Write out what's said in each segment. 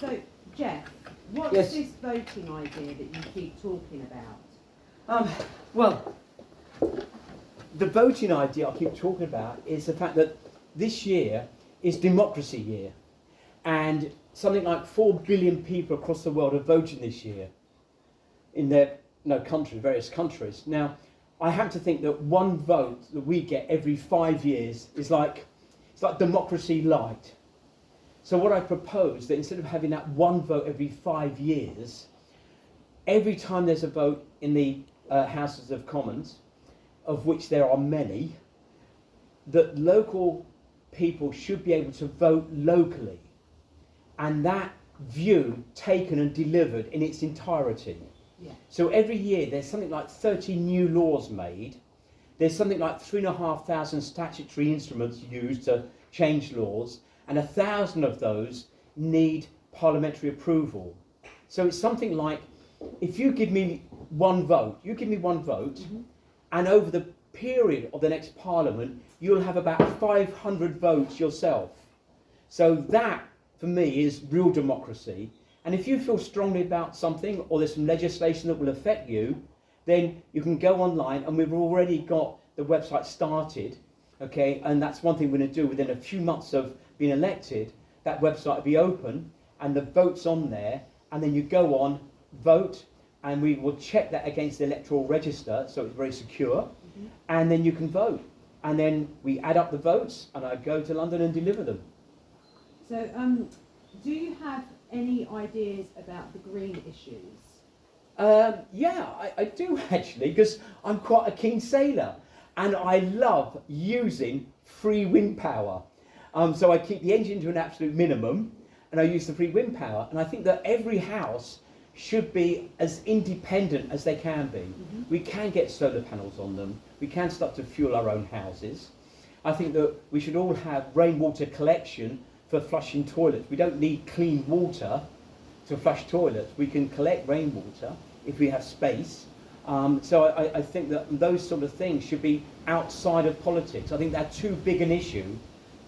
So, Jeff, what's Yes. this voting idea that you keep talking about? Well, the voting idea I keep talking about is the fact that this year is democracy year, and something like 4 billion people across the world are voting this year in their various countries. Now, I have to think that one vote that we get every 5 years is like democracy light. So what I propose that instead of having that one vote every 5 years, every time there's a vote in the Houses of Commons, of which there are many, that local people should be able to vote locally, and that view taken and delivered in its entirety. Yeah. So every year there's something like 30 new laws made. There's something like 3,500 statutory instruments used to change laws, and 1,000 of those need parliamentary approval. So it's something like, if you give me one vote, and over the period of the next parliament, you'll have about 500 votes yourself. So that, for me, is real democracy. And if you feel strongly about something, or there's some legislation that will affect you, then you can go online, and we've already got the website started, okay? And that's one thing we're going to do within a few months of being elected. That website will be open, and the vote's on there, and then you go on, vote, and we will check that against the electoral register, so it's very secure, and then you can vote. And then we add up the votes, and I go to London and deliver them. So, do you have any ideas about the green issues? Yeah, I do actually, because I'm quite a keen sailor, and I love using free wind power. So I keep the engine to an absolute minimum, and I use the free wind power. And I think that every house should be as independent as they can be. We can get solar panels on them. We can start to fuel our own houses. I think that we should all have rainwater collection for flushing toilets. We don't need clean water to flush toilets. We can collect rainwater if we have space. So I think that those sort of things should be outside of politics. I think they're too big an issue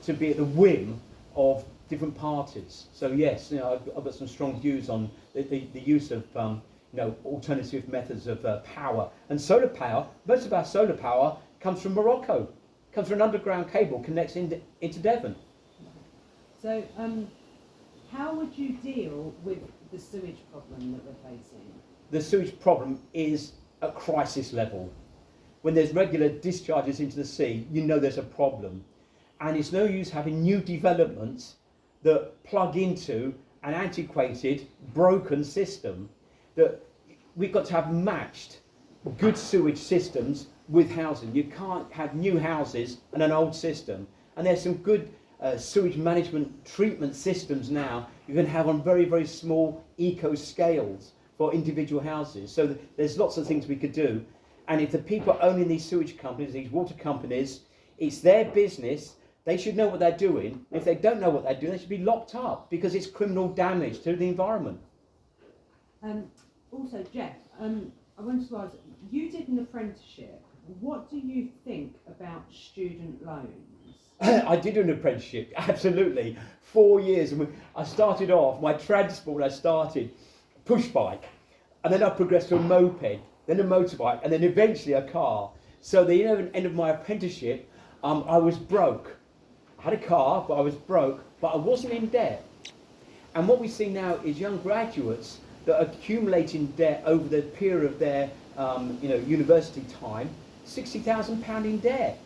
to be at the whim of different parties. So yes, I've got some strong views on the use of alternative methods of power. And solar power, most of our solar power comes from Morocco, comes from an underground cable, connects into Devon. So, how would you deal with the sewage problem that we're facing? The sewage problem is at crisis level. When there's regular discharges into the sea, there's a problem. And it's no use having new developments that plug into an antiquated, broken system. That we've got to have matched good sewage systems with housing. You can't have new houses and an old system. And there's some good sewage management treatment systems now you can have on very, very small eco scales for individual houses. So there's lots of things we could do. And if the people owning these sewage companies, these water companies, it's their business, they should know what they're doing. If they don't know what they're doing, they should be locked up because it's criminal damage to the environment. Also, Jeff, I wanted to ask, you did an apprenticeship. What do you think about student loans? I did an apprenticeship, absolutely. 4 years. And I started off, my transport, I started push bike, and then I progressed to a moped, then a motorbike, and then eventually a car. So the end of my apprenticeship, I was broke. I had a car, but I was broke, but I wasn't in debt. And what we see now is young graduates that are accumulating debt over the period of their university time, £60,000 in debt.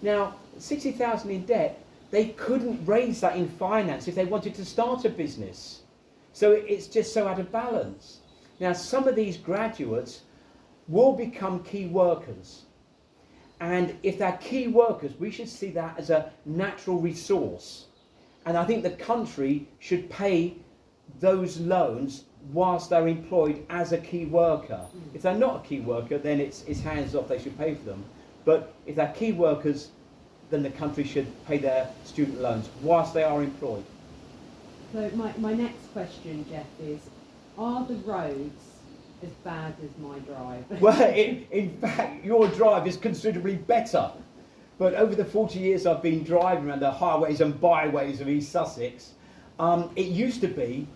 Now, 60,000 in debt, they couldn't raise that in finance if they wanted to start a business. So it's just so out of balance. Now, some of these graduates will become key workers. And if they're key workers, we should see that as a natural resource. And I think the country should pay those loans whilst they're employed as a key worker. If they're not a key worker, then it's hands off, they should pay for them. But if they're key workers, then the country should pay their student loans whilst they are employed. So my next question, Jeff, is, are the roads as bad as my drive? Well, in fact, your drive is considerably better. But over the 40 years I've been driving around the highways and byways of East Sussex, it used to be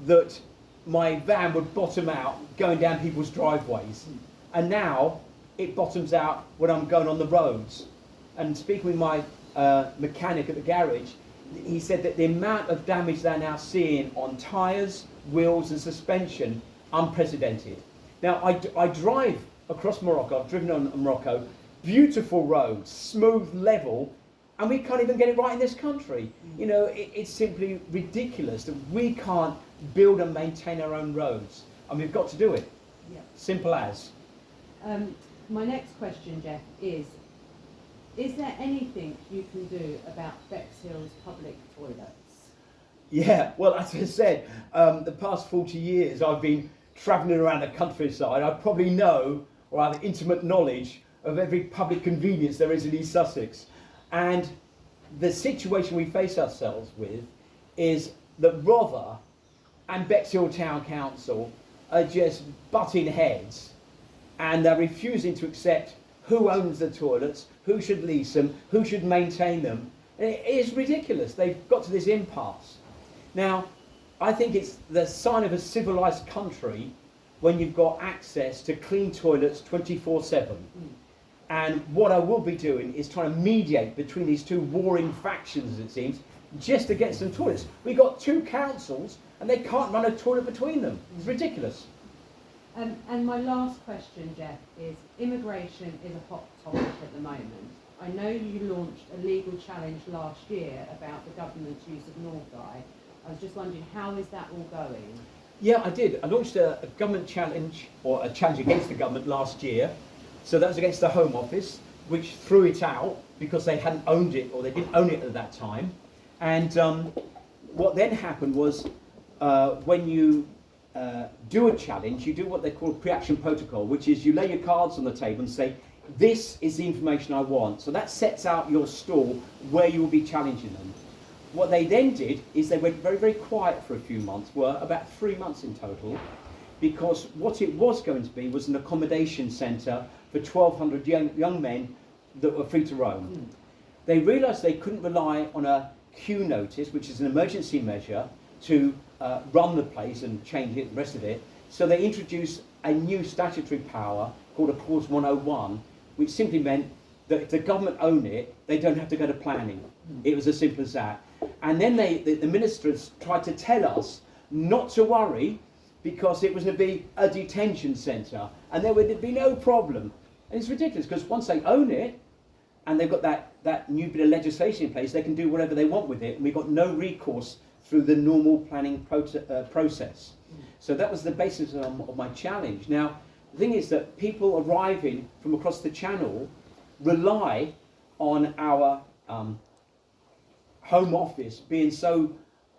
that my van would bottom out going down people's driveways. And now it bottoms out when I'm going on the roads. And speaking with my mechanic at the garage, he said that the amount of damage they're now seeing on tyres, wheels and suspension, unprecedented. Now I drive across Morocco, I've driven on Morocco, beautiful roads, smooth, level, and we can't even get it right in this country. You know, it's simply ridiculous that we can't build and maintain our own roads, and we've got to do it. Yeah. Simple as. My next question, Jeff, is there anything you can do about Bexhill's public toilets? Yeah, well, as I said, the past 40 years I've been travelling around the countryside. I probably know, or have intimate knowledge of every public convenience there is in East Sussex. And the situation we face ourselves with is that Rother and Bexhill Town Council are just butting heads, and they're refusing to accept who owns the toilets, who should lease them, who should maintain them. It is ridiculous. They've got to this impasse. Now, I think it's the sign of a civilised country when you've got access to clean toilets 24/7. And what I will be doing is trying to mediate between these two warring factions, it seems, just to get some toilets. We've got two councils and they can't run a toilet between them. It's ridiculous. And my last question, Jeff, is immigration is a hot topic at the moment. I know you launched a legal challenge last year about the government's use of Northeye. I was just wondering, how is that all going? Yeah, I did. I launched a government challenge, or a challenge against the government last year. So that was against the Home Office, which threw it out because they hadn't owned it, or they didn't own it at that time. And what then happened was, when you do a challenge, you do what they call a pre-action protocol, which is you lay your cards on the table and say, this is the information I want. So that sets out your stall where you will be challenging them. What they then did is they went very, very quiet for a few months, were about 3 months in total, because what it was going to be was an accommodation centre for 1,200 young men that were free to roam. They realised they couldn't rely on a queue notice, which is an emergency measure, to run the place and change it, the rest of it. So they introduced a new statutory power called a Clause 101, which simply meant that if the government own it, they don't have to go to planning. It was as simple as that. And then the ministers tried to tell us not to worry because it was going to be a detention centre and there would be no problem. And it's ridiculous because once they own it and they've got that new bit of legislation in place, they can do whatever they want with it, and we've got no recourse through the normal planning process. So that was the basis of my challenge. Now, the thing is that people arriving from across the channel rely on our Home Office being so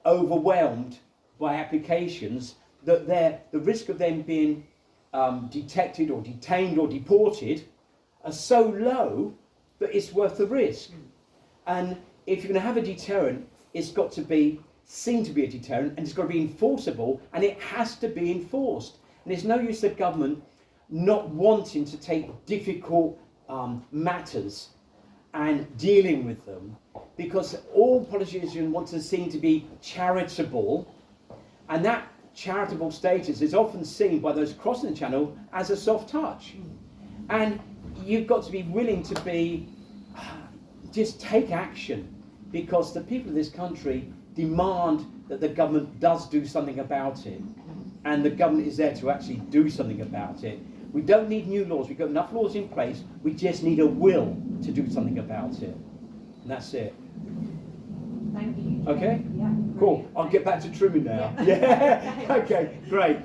overwhelmed by applications that the risk of them being detected or detained or deported are so low that it's worth the risk. And if you're going to have a deterrent, it's got to be seen to be a deterrent, and it's got to be enforceable, and it has to be enforced. And it's no use the government not wanting to take difficult matters and dealing with them, because all politicians want to seem to be charitable, and that charitable status is often seen by those crossing the channel as a soft touch. And you've got to be willing to be just take action, because the people of this country demand that the government does do something about it, and the government is there to actually do something about it. We don't need new laws. We've got enough laws in place. We just need a will to do something about it. And that's it. Thank you. Okay? Yeah. Cool. I'll get back to trimming now. Yeah. Okay, great.